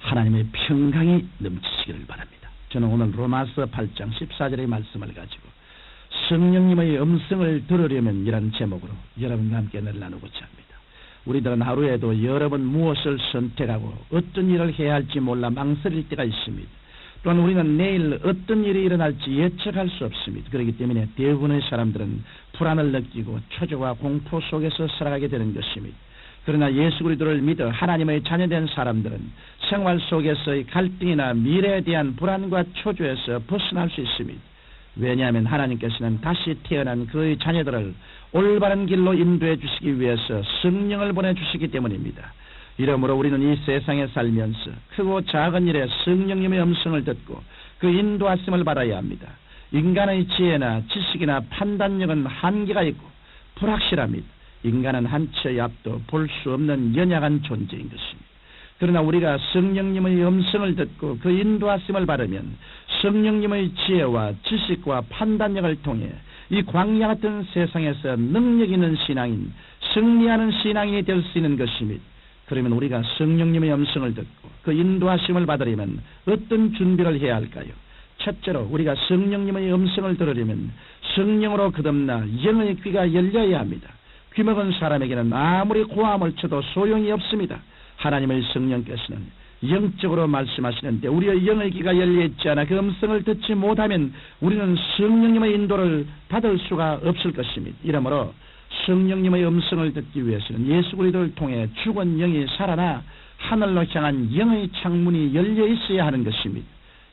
하나님의 평강이 넘치시기를 바랍니다. 저는 오늘 로마서 8장 14절의 말씀을 가지고 성령님의 음성을 들으려면 이라는 제목으로 여러분과 함께 늘 나누고자 합니다. 우리들은 하루에도 여러 번 무엇을 선택하고 어떤 일을 해야 할지 몰라 망설일 때가 있습니다. 또한 우리는 내일 어떤 일이 일어날지 예측할 수 없습니다. 그렇기 때문에 대부분의 사람들은 불안을 느끼고 초조와 공포 속에서 살아가게 되는 것입니다. 그러나 예수 그리스도를 믿어 하나님의 자녀된 사람들은 생활 속에서의 갈등이나 미래에 대한 불안과 초조에서 벗어날 수 있습니다. 왜냐하면 하나님께서는 다시 태어난 그의 자녀들을 올바른 길로 인도해 주시기 위해서 성령을 보내주시기 때문입니다. 이러므로 우리는 이 세상에 살면서 크고 작은 일에 성령님의 음성을 듣고 그 인도하심을 받아야 합니다. 인간의 지혜나 지식이나 판단력은 한계가 있고 불확실합니다. 인간은 한치의 앞도 볼 수 없는 연약한 존재인 것입니다. 그러나 우리가 성령님의 음성을 듣고 그 인도하심을 받으면 성령님의 지혜와 지식과 판단력을 통해 이 광야 같은 세상에서 능력 있는 신앙인, 승리하는 신앙인이 될 수 있는 것입니다. 그러면 우리가 성령님의 음성을 듣고 그 인도하심을 받으려면 어떤 준비를 해야 할까요? 첫째로 우리가 성령님의 음성을 들으려면 성령으로 거듭나 영의 귀가 열려야 합니다. 귀먹은 사람에게는 아무리 고함을 쳐도 소용이 없습니다. 하나님의 성령께서는 영적으로 말씀하시는데 우리의 영의 귀가 열려있지 않아 그 음성을 듣지 못하면 우리는 성령님의 인도를 받을 수가 없을 것입니다. 이러므로 성령님의 음성을 듣기 위해서는 예수 그리스도를 통해 죽은 영이 살아나 하늘로 향한 영의 창문이 열려 있어야 하는 것입니다.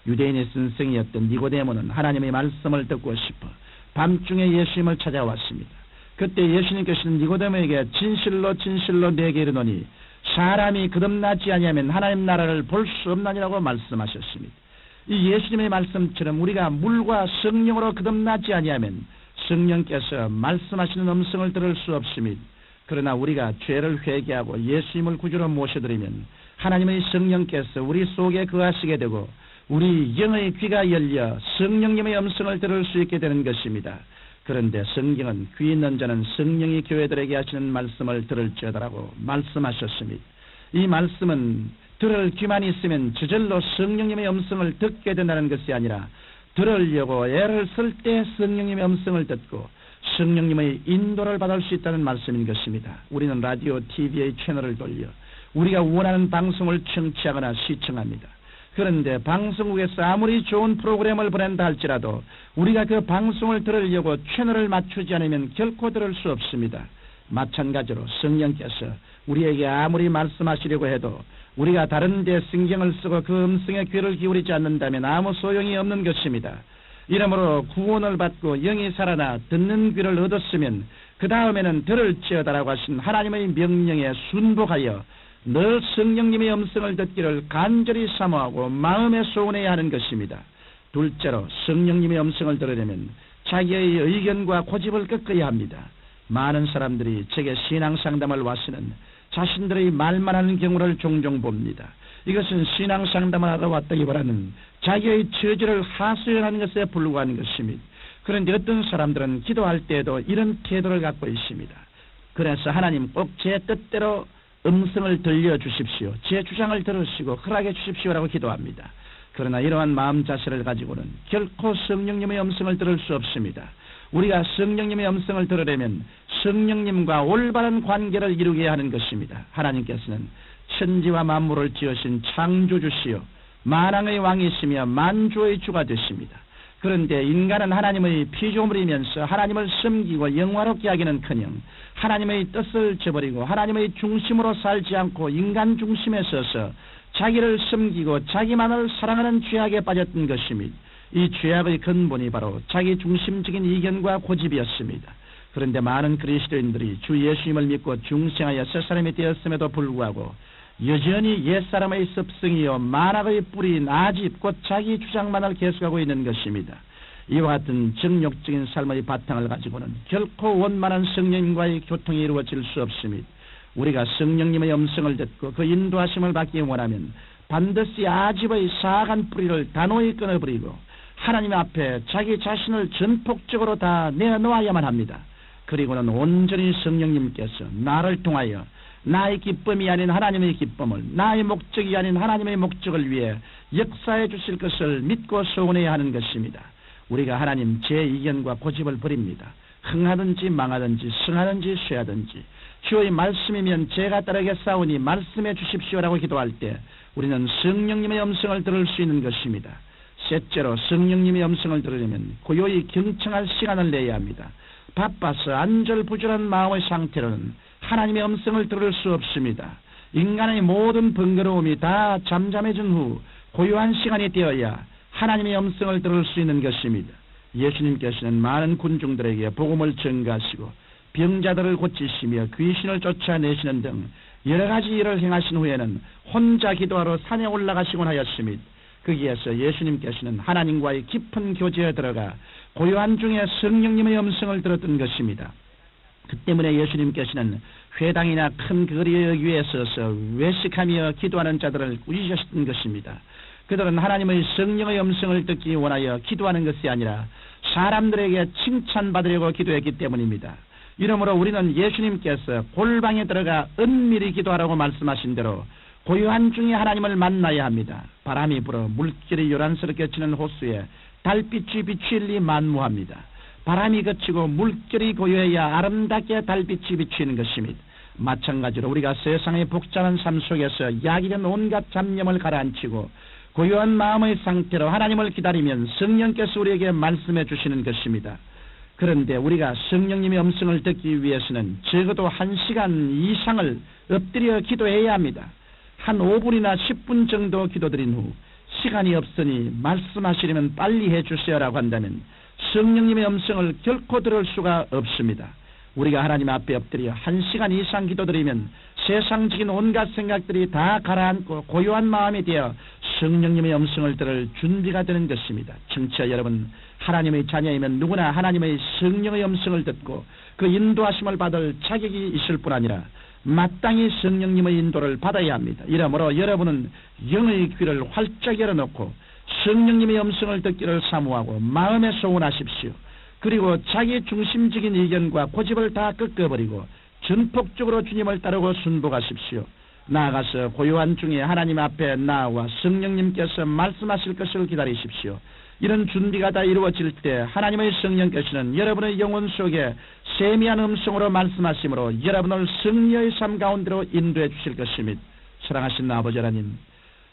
유대인의 선생이었던 니고데모는 하나님의 말씀을 듣고 싶어 밤중에 예수님을 찾아왔습니다. 그때 예수님께서는 니고데모에게 진실로 진실로 내게 이르노니 사람이 거듭나지 아니하면 하나님 나라를 볼 수 없나니라고 말씀하셨습니다. 이 예수님의 말씀처럼 우리가 물과 성령으로 거듭나지 아니하면 성령께서 말씀하시는 음성을 들을 수 없습니다. 그러나 우리가 죄를 회개하고 예수님을 구주로 모셔드리면 하나님의 성령께서 우리 속에 거하시게 되고 우리 영의 귀가 열려 성령님의 음성을 들을 수 있게 되는 것입니다. 그런데 성경은 귀 있는 자는 성령이 교회들에게 하시는 말씀을 들을지어다라고 말씀하셨습니다. 이 말씀은 들을 귀만 있으면 저절로 성령님의 음성을 듣게 된다는 것이 아니라 들으려고 애를 쓸 때 성령님의 음성을 듣고 성령님의 인도를 받을 수 있다는 말씀인 것입니다. 우리는 라디오, TV의 채널을 돌려 우리가 원하는 방송을 청취하거나 시청합니다. 그런데 방송국에서 아무리 좋은 프로그램을 보낸다 할지라도 우리가 그 방송을 들으려고 채널을 맞추지 않으면 결코 들을 수 없습니다. 마찬가지로 성령께서 우리에게 아무리 말씀하시려고 해도 우리가 다른 데 신경을 쓰고 그 음성에 귀를 기울이지 않는다면 아무 소용이 없는 것입니다. 이러므로 구원을 받고 영이 살아나 듣는 귀를 얻었으면 그 다음에는 들을지어다라고 하신 하나님의 명령에 순복하여 늘 성령님의 음성을 듣기를 간절히 사모하고 마음에 소원해야 하는 것입니다. 둘째로 성령님의 음성을 들으려면 자기의 의견과 고집을 꺾어야 합니다. 많은 사람들이 제게 신앙상담을 와서는 자신들의 말만 하는 경우를 종종 봅니다. 이것은 신앙상담을 하러 왔다기보다는 자기의 처지를 하소연하는 것에 불과한 것입니다. 그런데 어떤 사람들은 기도할 때에도 이런 태도를 갖고 있습니다. 그래서 하나님 꼭 제 뜻대로 음성을 들려주십시오. 제 주장을 들으시고 허락해 주십시오라고 기도합니다. 그러나 이러한 마음 자세를 가지고는 결코 성령님의 음성을 들을 수 없습니다. 우리가 성령님의 음성을 들으려면 성령님과 올바른 관계를 이루게 하는 것입니다. 하나님께서는 천지와 만물을 지으신 창조주시요 만왕의 왕이시며 만주의 주가 되십니다. 그런데 인간은 하나님의 피조물이면서 하나님을 섬기고 영화롭게 하기는커녕 하나님의 뜻을 저버리고 하나님의 중심으로 살지 않고 인간 중심에 서서 자기를 섬기고 자기만을 사랑하는 죄악에 빠졌던 것입니다. 이 죄악의 근본이 바로 자기 중심적인 이견과 고집이었습니다. 그런데 많은 그리스도인들이 주 예수님을 믿고 중생하여 새 사람이 되었음에도 불구하고 여전히 옛사람의 습성이요 만악의 뿌리인 아집 곧 자기 주장만을 계속하고 있는 것입니다. 이와 같은 정욕적인 삶의 바탕을 가지고는 결코 원만한 성령님과의 교통이 이루어질 수 없습니다. 우리가 성령님의 음성을 듣고 그 인도하심을 받기 원하면 반드시 아집의 사악한 뿌리를 단호히 끊어버리고 하나님 앞에 자기 자신을 전폭적으로 다 내어놓아야만 합니다. 그리고는 온전히 성령님께서 나를 통하여 나의 기쁨이 아닌 하나님의 기쁨을, 나의 목적이 아닌 하나님의 목적을 위해 역사해 주실 것을 믿고 소원해야 하는 것입니다. 우리가 하나님 제 의견과 고집을 버립니다. 흥하든지 망하든지 승하든지 쇠하든지 주의 말씀이면 제가 따르겠사오니 말씀해 주십시오라고 기도할 때 우리는 성령님의 음성을 들을 수 있는 것입니다. 셋째로 성령님의 음성을 들으려면 고요히 경청할 시간을 내야 합니다. 바빠서 안절부절한 마음의 상태로는 하나님의 음성을 들을 수 없습니다. 인간의 모든 번거로움이 다 잠잠해진 후 고요한 시간이 되어야 하나님의 음성을 들을 수 있는 것입니다. 예수님께서는 많은 군중들에게 복음을 전가하시고 병자들을 고치시며 귀신을 쫓아내시는 등 여러 가지 일을 행하신 후에는 혼자 기도하러 산에 올라가시곤 하였습니다. 거기에서 예수님께서는 하나님과의 깊은 교제에 들어가 고요한 중에 성령님의 음성을 들었던 것입니다. 그 때문에 예수님께서는 회당이나 큰 거리의 위에 서서 외식하며 기도하는 자들을 꾸짖으셨던 것입니다. 그들은 하나님의 성령의 음성을 듣기 원하여 기도하는 것이 아니라 사람들에게 칭찬받으려고 기도했기 때문입니다. 이러므로 우리는 예수님께서 골방에 들어가 은밀히 기도하라고 말씀하신 대로 고요한 중에 하나님을 만나야 합니다. 바람이 불어 물결이 요란스럽게 치는 호수에 달빛이 비추일리 만무합니다. 바람이 그치고 물결이 고요해야 아름답게 달빛이 비추는 것입니다. 마찬가지로 우리가 세상의 복잡한 삶 속에서 약이된 온갖 잡념을 가라앉히고 고요한 마음의 상태로 하나님을 기다리면 성령께서 우리에게 말씀해 주시는 것입니다. 그런데 우리가 성령님의 음성을 듣기 위해서는 적어도 1시간 이상을 엎드려 기도해야 합니다. 한 5분이나 10분 정도 기도드린 후 시간이 없으니 말씀하시려면 빨리 해주세요라고 한다면 성령님의 음성을 결코 들을 수가 없습니다. 우리가 하나님 앞에 엎드려 1시간 이상 기도드리면 세상적인 온갖 생각들이 다 가라앉고 고요한 마음이 되어 성령님의 음성을 들을 준비가 되는 것입니다. 청취자 여러분, 하나님의 자녀이면 누구나 하나님의 성령의 음성을 듣고 그 인도하심을 받을 자격이 있을 뿐 아니라 마땅히 성령님의 인도를 받아야 합니다. 이러므로 여러분은 영의 귀를 활짝 열어놓고 성령님의 음성을 듣기를 사모하고 마음에 소원하십시오. 그리고 자기 중심적인 의견과 고집을 다 꺾어버리고 전폭적으로 주님을 따르고 순복하십시오. 나아가서 고요한 중에 하나님 앞에 나와 성령님께서 말씀하실 것을 기다리십시오. 이런 준비가 다 이루어질 때 하나님의 성령께서는 여러분의 영혼 속에 세미한 음성으로 말씀하심으로 여러분을 승리의 삶 가운데로 인도해 주실 것입니다. 사랑하신 아버지 하나님,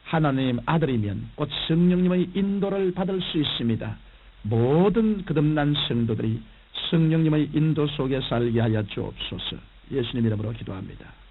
하나님 아들이면 곧 성령님의 인도를 받을 수 있습니다. 모든 거듭난 성도들이 성령님의 인도 속에 살게 하여 주옵소서. 예수님 이름으로 기도합니다.